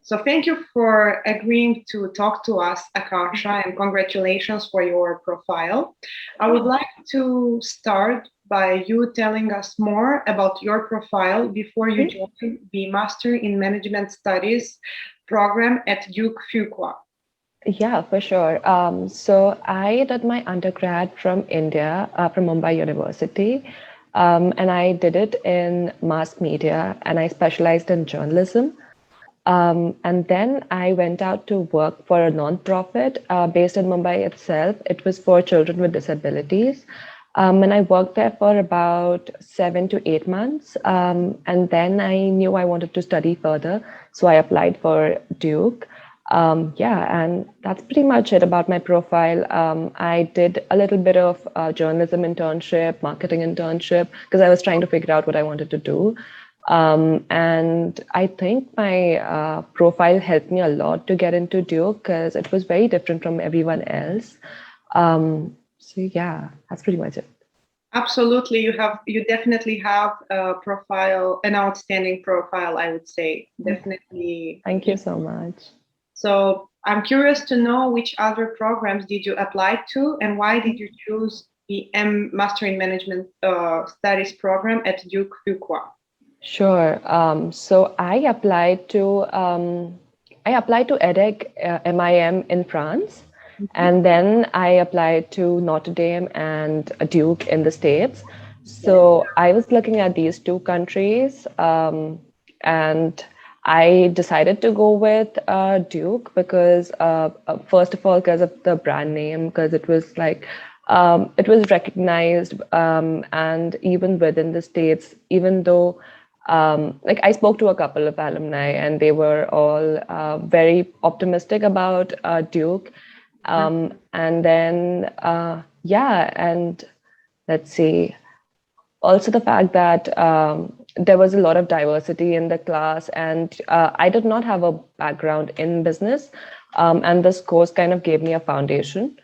So thank you for agreeing to talk to us, Aakanksha, and congratulations for your profile. I would like to start by you telling us more about your profile before you joined the Master in Management Studies program at Duke Fuqua. Yeah, for sure. So I did my undergrad from India, from Mumbai University, and I did it in mass media, and I specialized in journalism. And then I went out to work for a nonprofit based in Mumbai itself. It was for children with disabilities. And I worked there for about 7 to 8 months. And then I knew I wanted to study further. So I applied for Duke. Yeah, and that's pretty much it about my profile. I did a little bit of journalism internship, marketing internship, because I was trying to figure out what I wanted to do. And I think my profile helped me a lot to get into Duke because it was very different from everyone else. So yeah, that's pretty much it. Absolutely, you definitely have a profile, an outstanding profile, I would say. Definitely. Thank you so much. So I'm curious to know which other programs did you apply to and why did you choose the Master in Management Studies program at Duke Fuqua? Sure. So I applied to EDEC MIM in France, and then I applied to Notre Dame and Duke in the States. So I was looking at these two countries, and I decided to go with Duke because, first of all, because of the brand name, because it was recognized, and even within the States, even though like I spoke to a couple of alumni and they were all very optimistic about Duke. And then, yeah, and let's see, also the fact that there was a lot of diversity in the class, and I did not have a background in business, and this course kind of gave me a foundation.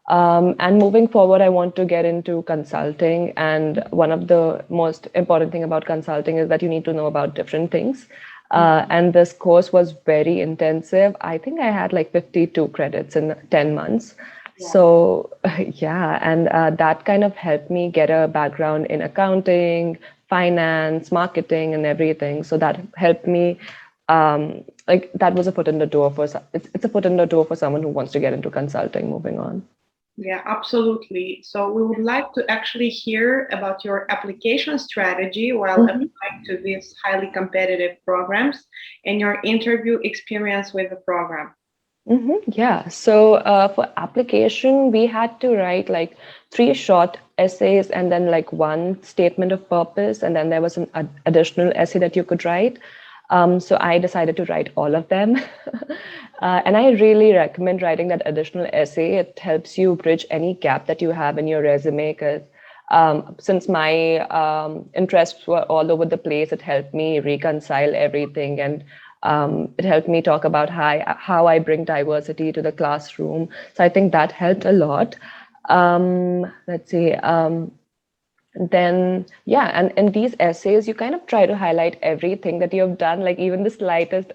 And moving forward, I want to get into consulting. And one of the most important thing about consulting is that you need to know about different things. And this course was very intensive. I think I had like 52 credits in 10 months. So yeah, and that kind of helped me get a background in accounting, finance, marketing, and everything. So that helped me. Like that was a foot in the door for it's a foot in the door for someone who wants to get into consulting. Moving on. Yeah, absolutely. So we would like to actually hear about your application strategy while applying to these highly competitive programs and your interview experience with the program. Yeah. So for application, we had to write like 3 short essays and then like one statement of purpose, and then there was an additional essay that you could write. So I decided to write all of them. And I really recommend writing that additional essay. It helps you bridge any gap that you have in your resume, because since my interests were all over the place, it helped me reconcile everything, and it helped me talk about how I bring diversity to the classroom. So I think that helped a lot. Let's see. Then yeah, and in these essays you kind of try to highlight everything that you've done, like even the slightest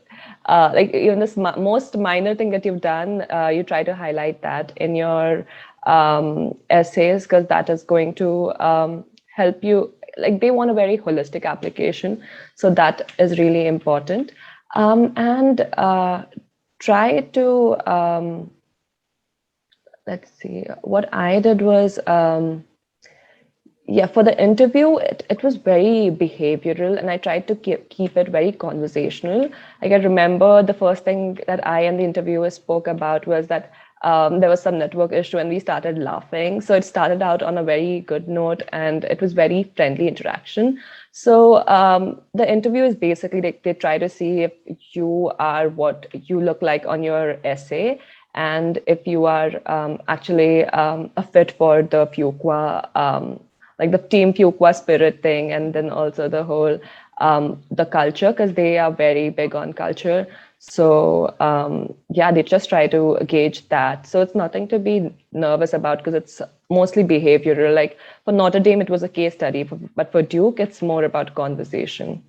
like even this most minor thing that you've done, you try to highlight that in your essays, because that is going to help you. Like they want a very holistic application, so that is really important. And try to let's see, what I did was yeah, for the interview, it was very behavioral, and I tried to keep it very conversational. Like I remember the first thing that I and the interviewer spoke about was that there was some network issue and we started laughing. So it started out on a very good note and it was very friendly interaction. So the interview is basically they try to see if you are what you look like on your essay, and if you are actually a fit for the Fuqua like the team Fuqua spirit thing, and then also the whole the culture, because they are very big on culture. So yeah, they just try to gauge that. So it's nothing to be nervous about, because it's mostly behavioral. Like for Notre Dame, it was a case study, but for Duke, it's more about conversation.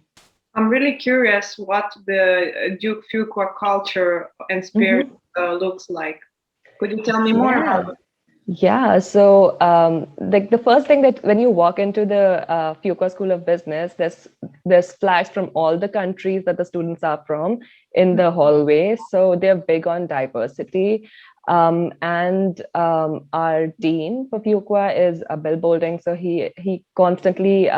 I'm really curious what the Duke Fuqua culture and spirit looks like. Could you tell me more Yeah. about it? Yeah, so like the first thing that when you walk into the Fuqua School of Business, there's flags from all the countries that the students are from in the hallway. So they're big on diversity. And our dean for Fuqua is Bill Bolding. So he constantly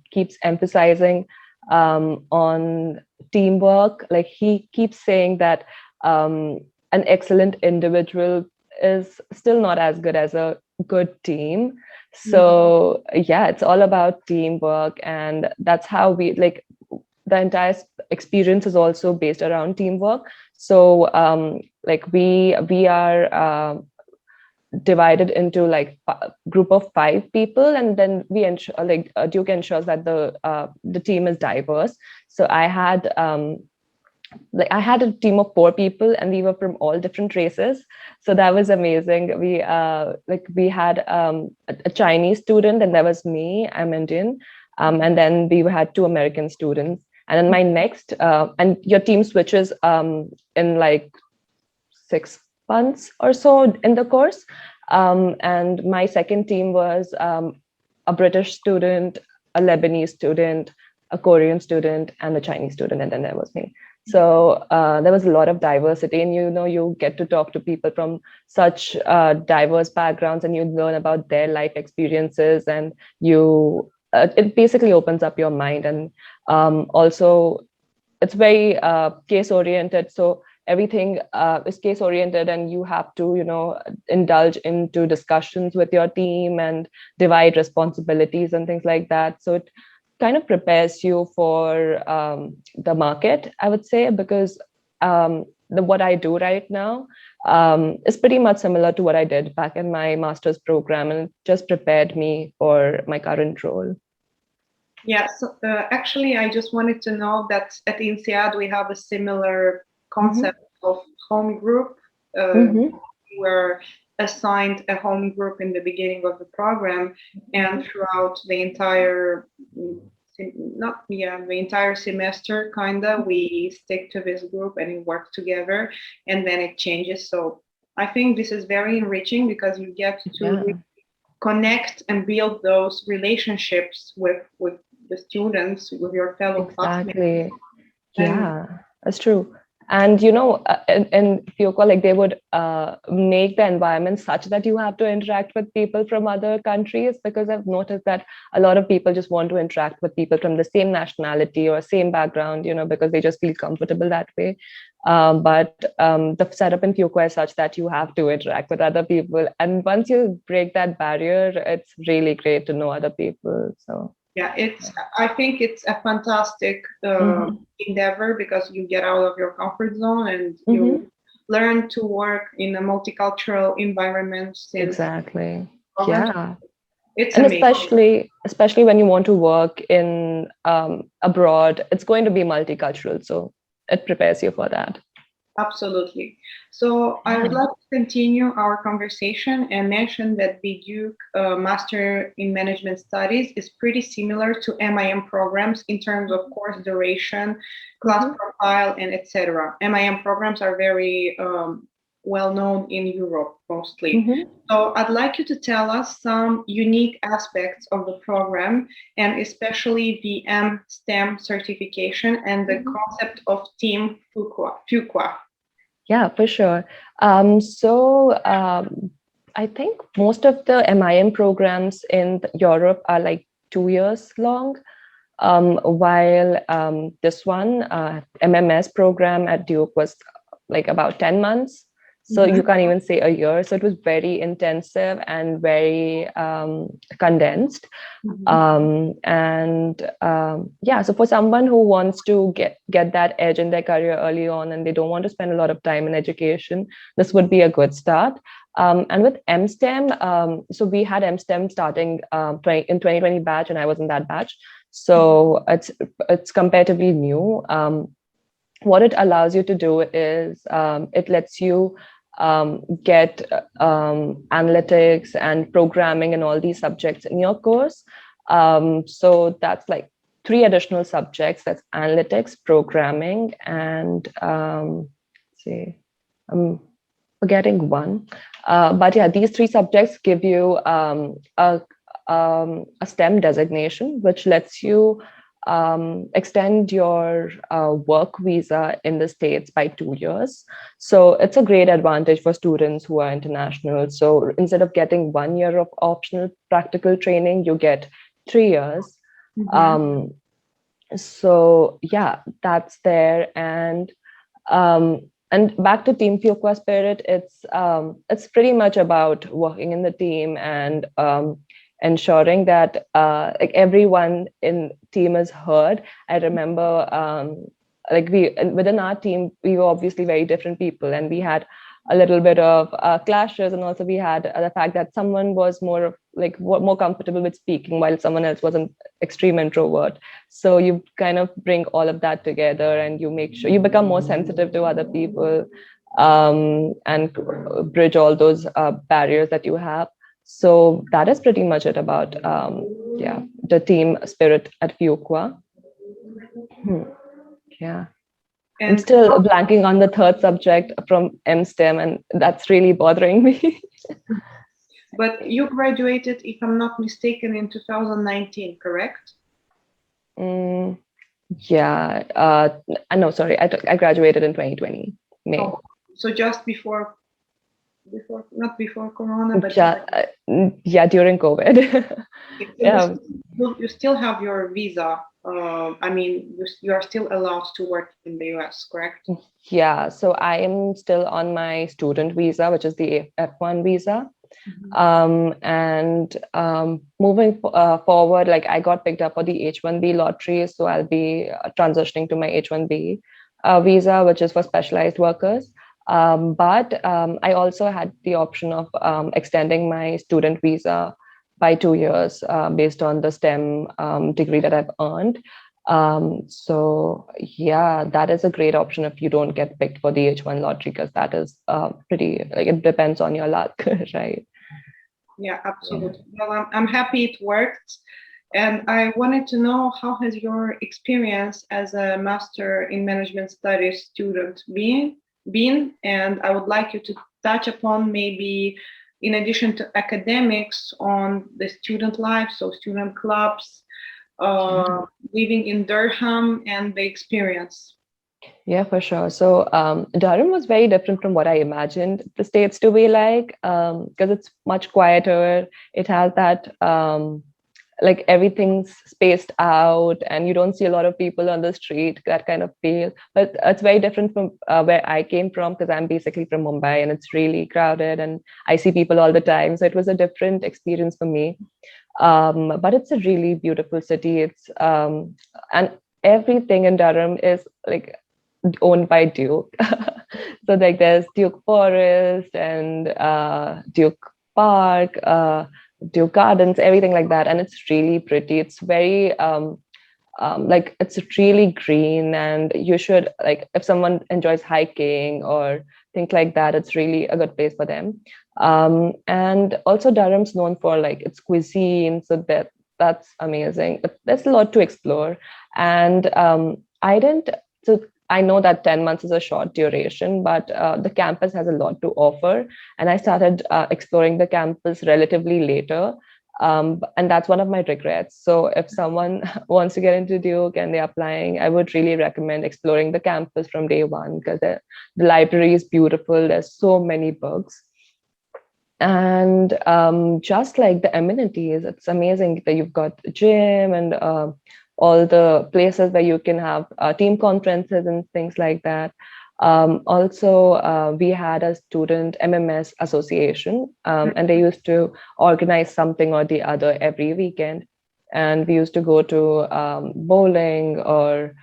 keeps emphasizing on teamwork. Like he keeps saying that an excellent individual is still not as good as a good team. So yeah, it's all about teamwork, and that's how we like the entire experience is also based around teamwork. So like we are divided into like group of 5 people, and then we ensure like Duke ensures that the team is diverse. So I had a team of 4 people, and we were from all different races. So that was amazing. We had a Chinese student, and that was me. I'm Indian. And then we had 2 American students. And then my next, and your team switches in like 6 months or so in the course. And my second team was a British student, a Lebanese student, a Korean student, and a Chinese student, and then there was me. So there was a lot of diversity, and you get to talk to people from such diverse backgrounds, and you learn about their life experiences, and it basically opens up your mind. And also it's very case oriented. So everything is case oriented, and you have to indulge into discussions with your team and divide responsibilities and things like that. So it kind of prepares you for the market, I would say, because what I do right now is pretty much similar to what I did back in my master's program, and it just prepared me for my current role. Yeah, so actually, I just wanted to know that at INSEAD we have a similar concept of home group. Mm-hmm. We were assigned a home group in the beginning of the program, and throughout the entire not yeah the entire semester, kinda we stick to this group and we work together, and then it changes. So I think this is very enriching because you get to Yeah, connect and build those relationships with the students, with your fellow classmates. exactly. And Yeah, that's true. And in Fuqua, like they would make the environment such that you have to interact with people from other countries, because I've noticed that a lot of people just want to interact with people from the same nationality or same background, because they just feel comfortable that way. But the setup in Fuqua is such that you have to interact with other people. And once you break that barrier, it's really great to know other people. So yeah, I think it's a fantastic mhm. endeavor because you get out of your comfort zone and you Mhm. learn to work in a multicultural environment since Exactly. programs. Yeah. It's And amazing. especially when you want to work in abroad, it's going to be multicultural, so it prepares you for that. Absolutely. So I would Yeah. like to continue our conversation and mention that the Duke Master in Management Studies is pretty similar to MIM programs in terms of course duration, class Mhm. profile, and etc. MIM programs are very well known in Europe mostly. Mhm. So I'd like you to tell us some unique aspects of the program, and especially the M-STEM certification and the Mhm. concept of Team Fuqua. Yeah, for sure. So I think most of the MIM programs in Europe are like 2 years long, while this one MMS program at Duke was like about 10 months. So Mhm. you can't even say a year. So it was very intensive and very condensed. Mhm. Yeah, so for someone who wants to get that edge in their career early on, and they don't want to spend a lot of time in education, this would be a good start. And with MSTEM, so we had MSTEM starting in 2020 batch, and I was in that batch. So it's comparatively new. What it allows you to do is it lets you get analytics and programming and all these subjects in your course. So that's like three additional subjects. That's analytics, programming, and let's see, I'm forgetting one. But yeah, these three subjects give you a STEM designation, which lets you extend your work visa in the States by 2 years. So it's a great advantage for students who are international. So instead of getting 1 year of optional practical training, you get 3 years. So yeah, that's there. And back to Team Fuqua Spirit, it's pretty much about working in the team and ensuring that like everyone in team is heard. I remember like within our team, we were obviously very different people, and we had a little bit of clashes, and also we had the fact that someone was more comfortable with speaking while someone else was an extreme introvert. So you kind of bring all of that together, and you make sure you become more sensitive to other people, and bridge all those barriers that you have. So that is pretty much it about yeah, the team spirit at Fuqua. Yeah. And I'm still blanking on the third subject from MSTEM, and that's really bothering me. But you graduated, if I'm not mistaken, in 2019, correct? Yeah. No, sorry. I graduated in 2020, May. Oh, so just before, not before Corona, but yeah, during COVID. Yeah. You still have your visa. I mean, you are still allowed to work in the US, correct? Yeah. So I am still on my student visa, which is the F1 visa. And moving forward, like I got picked up for the H-1B lottery, so I'll be transitioning to my H-1B visa, which is for specialized workers. But I also had the option of extending my student visa by 2 years based on the STEM degree that I've earned. So yeah, that is a great option if you don't get picked for the H1 lottery, because that is pretty, like, it depends on your luck, right? Yeah, absolutely. Well, I'm happy it worked. And I wanted to know, how has your experience as a Master in Management Studies student been? And I would like you to touch upon, maybe in addition to academics, on the student life, so student clubs, living in Durham, and the experience. Yeah, for sure. So Durham was very different from what I imagined the States to be like, because it's much quieter. It has that like everything's spaced out, and you don't see a lot of people on the street, that kind of feel. But it's very different from where I came from, because I'm basically from Mumbai, and it's really crowded, and I see people all the time. So it was a different experience for me. But it's a really beautiful city. It's and everything in Durham is like owned by Duke. So like there's Duke Forest and Duke Park, Duke Gardens, everything like that, and it's really pretty. It's very like it's really green, and you should, like, if someone enjoys hiking or things like that, it's really a good place for them. And also Durham's known for like its cuisine, so that's amazing. But there's a lot to explore, and I didn't. So I know that 10 months is a short duration, but the campus has a lot to offer. And I started exploring the campus relatively later. And that's one of my regrets. So if someone wants to get into Duke and they're applying, I would really recommend exploring the campus from day one, because the library is beautiful. There's so many books. And just like the amenities, it's amazing that you've got a gym and all the places where you can have team conferences and things like that. Also, we had a student MMS association, and they used to organize something or the other every weekend. And we used to go to bowling or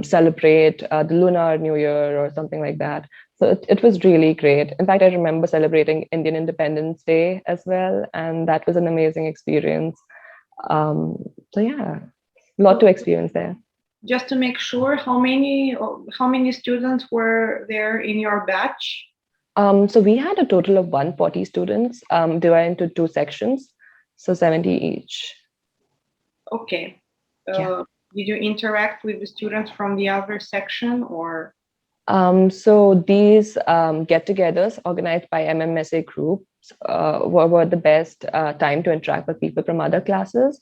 celebrate the Lunar New Year or something like that. So it was really great. In fact, I remember celebrating Indian Independence Day as well, and that was an amazing experience. So yeah, a lot to experience there. Just to make sure, how many students were there in your batch? So we had a total of 140 students, divided into two sections, so 70 each. Okay. Yeah. Did you interact with the students from the other section or? So these get-togethers organized by MMSA groups were the best time to interact with people from other classes.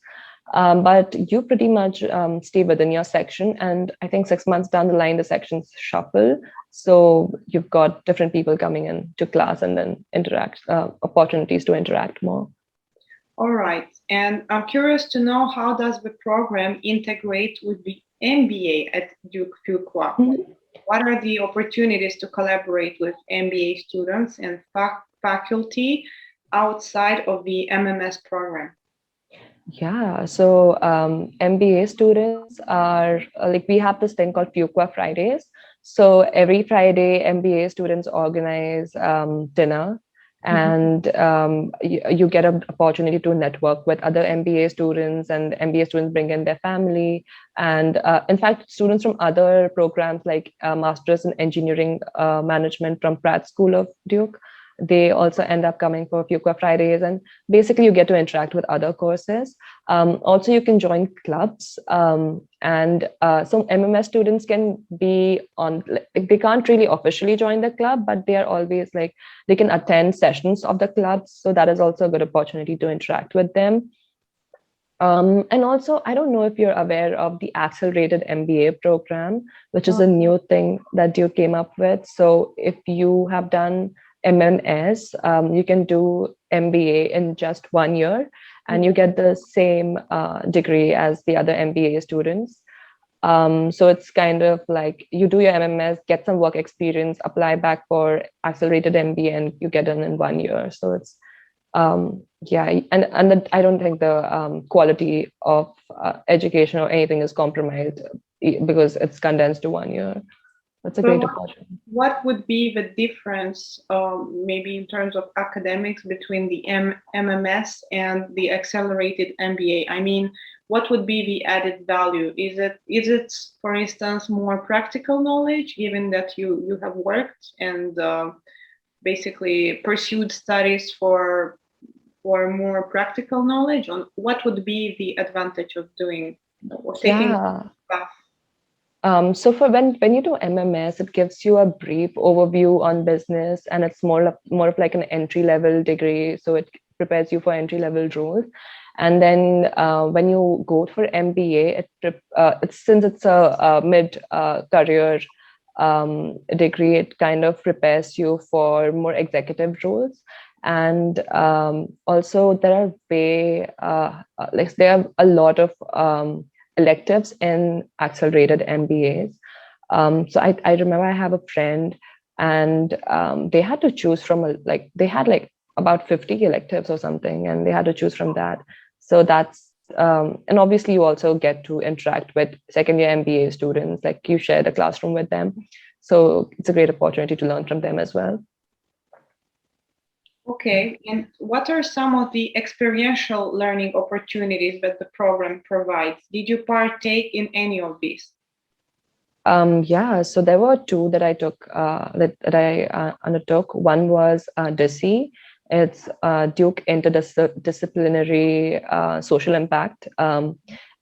But you pretty much stay within your section. And I think 6 months down the line, the sections shuffle. So you've got different people coming in to class and then interact, opportunities to interact more. All right. And I'm curious to know, how does the program integrate with the MBA at Duke Fuqua? What are the opportunities to collaborate with MBA students and faculty outside of the MMS program? Yeah, so MBA students are like, we have this thing called Fuqua Fridays. So every Friday, MBA students organize dinner, and you get an opportunity to network with other MBA students, and MBA students bring in their family. And in fact, students from other programs like Masters in Engineering Management from Pratt School of Duke, they also end up coming for Fuqua Fridays, and basically you get to interact with other courses. Also, you can join clubs, and some MMS students can be on, like, they can't really officially join the club, but they are always like, they can attend sessions of the clubs. So that is also a good opportunity to interact with them. And also, I don't know if you're aware of the accelerated MBA program, which is a new thing that you came up with. So if you have done MMS, you can do MBA in just 1 year, and you get the same degree as the other MBA students. So it's kind of like, you do your MMS, get some work experience, apply back for accelerated MBA, and you get it in 1 year. So it's yeah, and I don't think the quality of education or anything is compromised because it's condensed to 1 year. That's a great opportunity. What would be the difference, maybe in terms of academics, between the MMS and the accelerated MBA? I mean, what would be the added value? Is it, for instance, more practical knowledge, given that you have worked and basically pursued studies for more practical knowledge? On what would be the advantage of doing or taking that path? So for when you do MMS, it gives you a brief overview on business, and it's more of like an entry-level degree. So it prepares you for entry-level roles. And then when you go for MBA, since it's a mid-career degree, it kind of prepares you for more executive roles. And also there are there are a lot of electives in accelerated MBAs. So I remember I have a friend, and they had to choose from they had like about 50 electives or something, and they had to choose from that. So that's and obviously you also get to interact with second-year MBA students, like you share the classroom with them. So it's a great opportunity to learn from them as well. Okay, and what are some of the experiential learning opportunities that the program provides? Did you partake in any of these? Yeah, so there were two that I took, that I undertook. One was DISI. It's Duke Interdisciplinary Social Impact.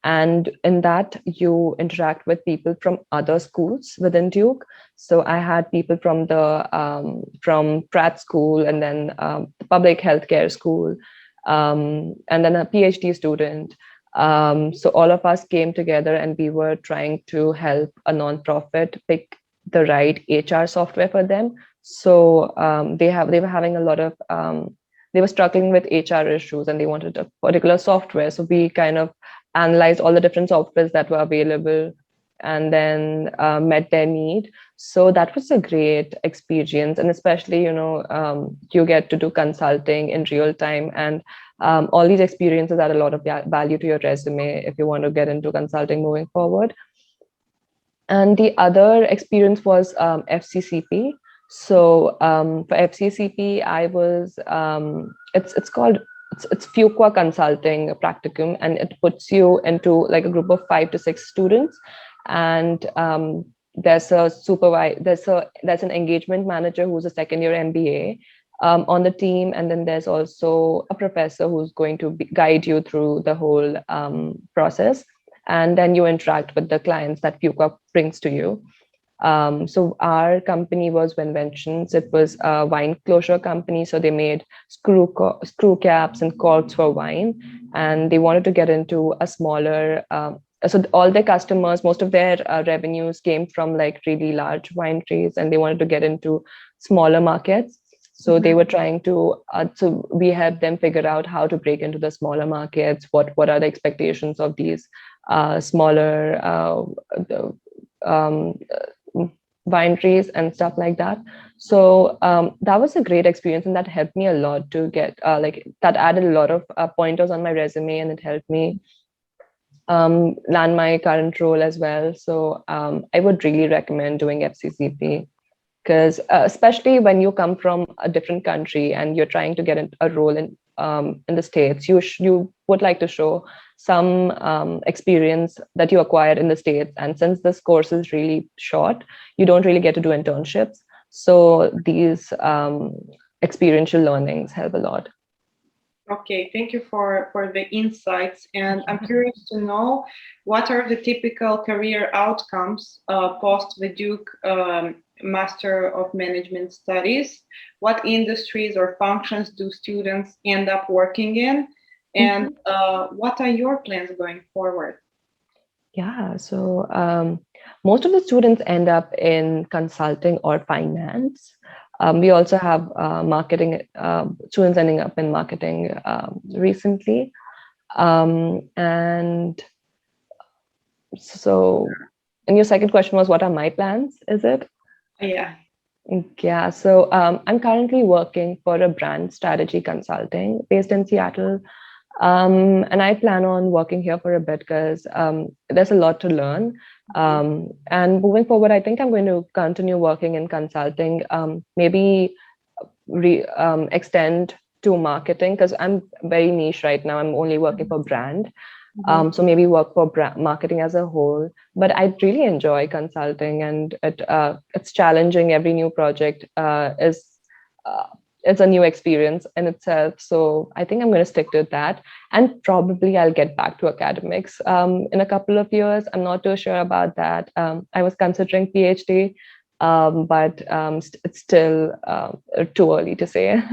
And in that, you interact with people from other schools within Duke. So I had people from from Pratt School, and then the public healthcare school, and then a PhD student. So all of us came together, and we were trying to help a nonprofit pick the right HR software for them. So they were having a lot of they were struggling with HR issues, and they wanted a particular software. So we kind of analyzed all the different softwares that were available, and then met their need. So that was a great experience, and especially you get to do consulting in real time, and all these experiences add a lot of value to your resume if you want to get into consulting moving forward. And the other experience was FCCP. So for FCCP, I was it's Fuqua Consulting Practicum, and it puts you into like a group of 5 to 6 students, and there's an engagement manager who's a second-year MBA on the team, and then there's also a professor who's going to guide you through the whole process. and then you interact with the clients that Fuqua brings to you. So our company was Winventions. It was a wine closure company. So they made screw caps and corks for wine, and they wanted to get into a smaller. So all their customers, most of their revenues came from like really large wine trees, and they wanted to get into smaller markets. So they were trying to. So we helped them figure out how to break into the smaller markets. What are the expectations of these smaller um, wineries and stuff like that. So that was a great experience, and that helped me a lot to get like that added a lot of pointers on my resume, and it helped me land my current role as well. So I would really recommend doing FCCP, because especially when you come from a different country and you're trying to get a role in the States, you would like to show some experience that you acquired in the States. And since this course is really short, you don't really get to do internships. So these experiential learnings help a lot. Okay, thank you for the insights. And I'm curious to know, what are the typical career outcomes post the Duke Master of Management Studies? What industries or functions do students end up working in? And what are your plans going forward? Yeah, so most of the students end up in consulting or finance. We also have marketing students ending up in marketing recently. And so, and your second question was, what are my plans? Is it? Yeah. Yeah, so I'm currently working for a brand strategy consulting based in Seattle. And I plan on working here for a bit because there's a lot to learn. And moving forward, I think I'm going to continue working in consulting, maybe extend to marketing, because I'm very niche right now. I'm only working for brand. So maybe work for marketing as a whole. But I really enjoy consulting, and it's challenging. Every new project is it's a new experience in itself. So I think I'm going to stick to that, and probably I'll get back to academics in a couple of years. I'm not too sure about that. I was considering PhD, but it's still too early to say.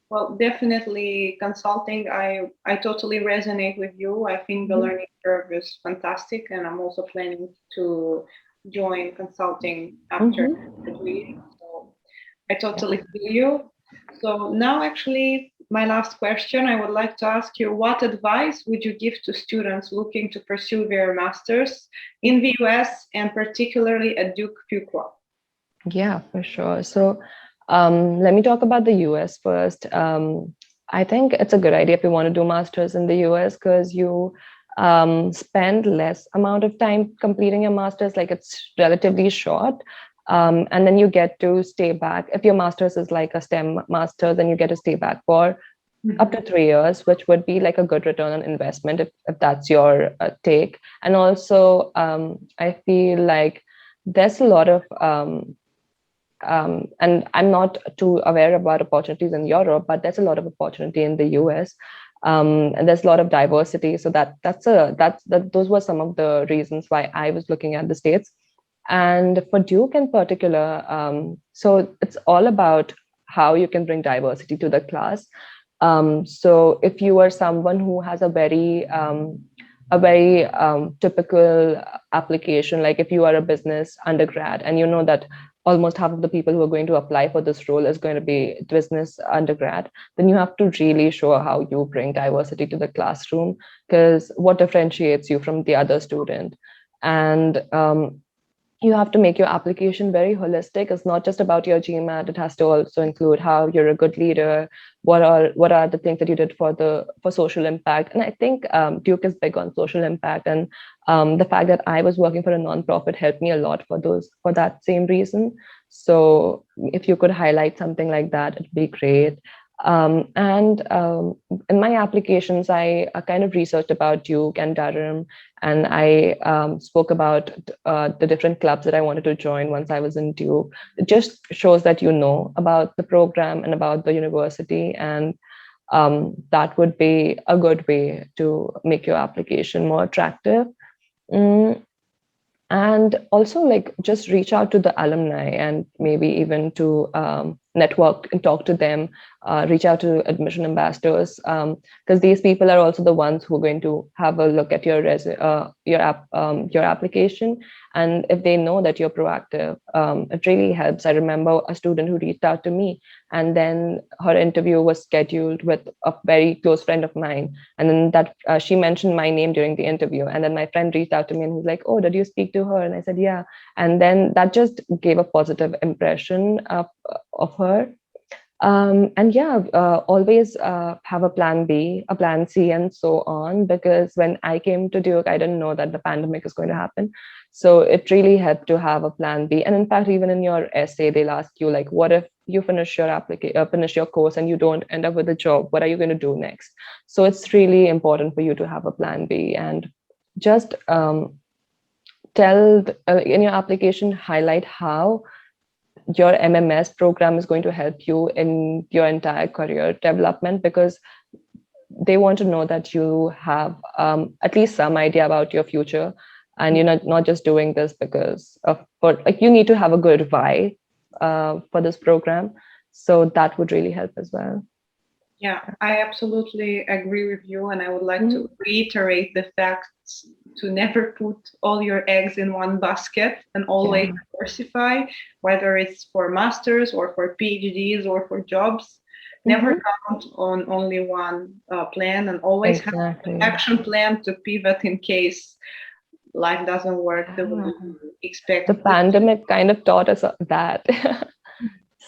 Well, definitely consulting, I totally resonate with you. I think the learning curve is fantastic, and I'm also planning to join consulting after graduating. So I totally feel you. So now, actually, my last question, I would like to ask you, what advice would you give to students looking to pursue their masters in the US, and particularly at Duke Fuqua? Yeah, for sure. So let me talk about the US first. I think it's a good idea if you want to do masters in the US, because you spend less amount of time completing your masters. Like, it's relatively short. And then you get to stay back. If your master's is like a STEM master, then you get to stay back for up to 3 years, which would be like a good return on investment if that's your take. And also, I feel like there's a lot of, and I'm not too aware about opportunities in Europe, but there's a lot of opportunity in the US. And there's a lot of diversity. So those were some of the reasons why I was looking at the States. And for Duke in particular, so it's all about how you can bring diversity to the class. So if you are someone who has a very typical application, like if you are a business undergrad and you know that almost half of the people who are going to apply for this role is going to be business undergrad, then you have to really show how you bring diversity to the classroom, because what differentiates you from the other student. And you have to make your application very holistic. It's not just about your GMAT. It has to also include how you're a good leader. What are the things that you did for social impact? And I think Duke is big on social impact, and the fact that I was working for a nonprofit helped me a lot for that same reason. So if you could highlight something like that, it'd be great. And in my applications, I kind of researched about Duke and Durham, and I spoke about the different clubs that I wanted to join once I was in Duke. It just shows that you know about the program and about the university. And that would be a good way to make your application more attractive. Mm, and also, like, just reach out to the alumni and maybe even to network and talk to them, reach out to admission ambassadors, because these people are also the ones who are going to have a look at your application. And if they know that you're proactive, it really helps. I remember a student who reached out to me, and then her interview was scheduled with a very close friend of mine, and then that she mentioned my name during the interview, and then my friend reached out to me and he's like, "Oh, did you speak to her?" And I said, "Yeah." And then that just gave a positive impression of her. And yeah, always have a plan B, a plan C, and so on. Because when I came to Duke, I didn't know that the pandemic is going to happen. So it really helped to have a plan B. And in fact, even in your essay, they'll ask you, like, what if you finish your course and you don't end up with a job? What are you going to do next? So it's really important for you to have a plan B, and just in your application, highlight how your MMS program is going to help you in your entire career development, because they want to know that you have at least some idea about your future, and you're not just doing this because of, but like, you need to have a good why for this program. So that would really help as well. Yeah, I absolutely agree with you. And I would like to reiterate the fact to never put all your eggs in one basket and always diversify, whether it's for masters or for PhDs or for jobs. Never count on only one plan, and always have an action plan to pivot in case life doesn't work the way you expect. The pandemic kind of taught us that.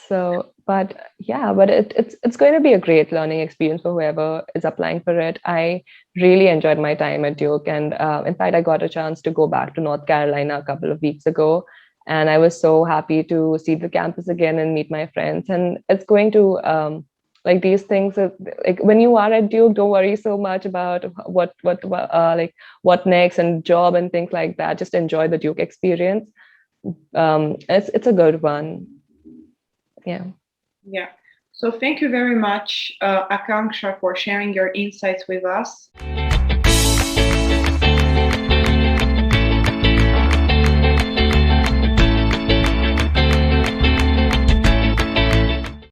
So, but yeah, but it's going to be a great learning experience for whoever is applying for it. I really enjoyed my time at Duke, and in fact, I got a chance to go back to North Carolina a couple of weeks ago, and I was so happy to see the campus again and meet my friends. And it's going to like, these things, like, when you are at Duke, don't worry so much about what next and job and things like that. Just enjoy the Duke experience. It's a good one. Yeah. So thank you very much, Aakanksha, for sharing your insights with us.